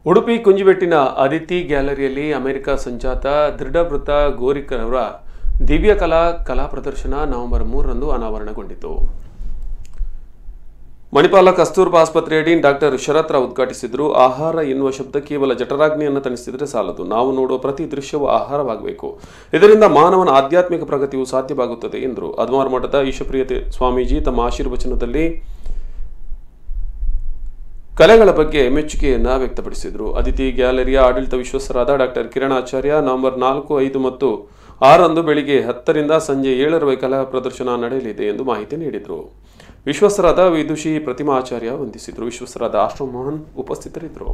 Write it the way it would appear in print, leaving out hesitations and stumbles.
Udupi ಕುಂಜಿಬೆಟ್ಟಿನ Aditi ಗ್ಯಾಲರಿಯಲ್ಲಿ America ಸಂಜಾತ ದೃಢವೃತ್ತ ಗೋರಿಕರವರ ದಿವ್ಯ ಕಲಾ ಪ್ರದರ್ಶನ ನವೆಂಬರ್ 3ರಂದು ಅನಾವರಣಗೊಂಡಿತು. ಮಣಿಪಾಲ ಕಸ್ತೂರ್ಬಾ ಆಸ್ಪತ್ರೆಯಡಿ ಡಾಕ್ಟರ್ ಶರತ್ ರಾವ್ ಉದ್ಘಾಟಿಸಿದರು. ಆಹಾರ ಎನ್ನುವ ಶಬ್ದ ಕೇವಲ ಜಠರಾಗ್ನಿಯನ್ನು ತಣಿಸಿದರೆ ಸಾಲದು. ನಾವು ನೋಡುವ ಪ್ರತಿ ದೃಶ್ಯವೂ ಆಹಾರವಾಗಬೇಕು. ಇದರಿಂದ ಮಾನವನ ಆಧ್ಯಾತ್ಮಿಕ ಪ್ರಗತಿಯು ಸಾಧ್ಯವಾಗುತ್ತದೆ ಎಂದರು. ಅದ್ಮಾರ್ ಮಠದ ಈಶಪ್ರಿಯ ಸ್ವಾಮೀಜಿ ತಮ್ಮ ಆಶೀರ್ವಚನದಲ್ಲಿ ಕಲೆಗಳ ಬಗ್ಗೆ ಮೆಚ್ಚುಗೆಯನ್ನ ವ್ಯಕ್ತಪಡಿಸಿದರು. ಅದಿತಿ ಗ್ಯಾಲರಿಯ ಆಡಳಿತ ವಿಶ್ವಸ್ತರಾದ ಡಾಕ್ಟರ್ ಕಿರಣ್ ಆಚಾರ್ಯ ನವೆಂಬರ್ 4, 5 ಮತ್ತು 6ರಂದು ಬೆಳಿಗ್ಗೆ 10ರಿಂದ ಸಂಜೆ 7ರವರೆಗೆ ಕಲಾ ಪ್ರದರ್ಶನ ನಡೆಯಲಿದೆ ಎಂದು ಮಾಹಿತಿ ನೀಡಿದರು. ವಿಶ್ವಸ್ತರಾದ ವಿದುಷಿ ಪ್ರತಿಮಾ ಆಚಾರ್ಯ ವಂದಿಸಿದರು. ವಿಶ್ವಸ್ತರಾದ ಆಶ್ರಮ್ ಮೋಹನ್ ಉಪಸ್ಥಿತರಿದ್ದರು.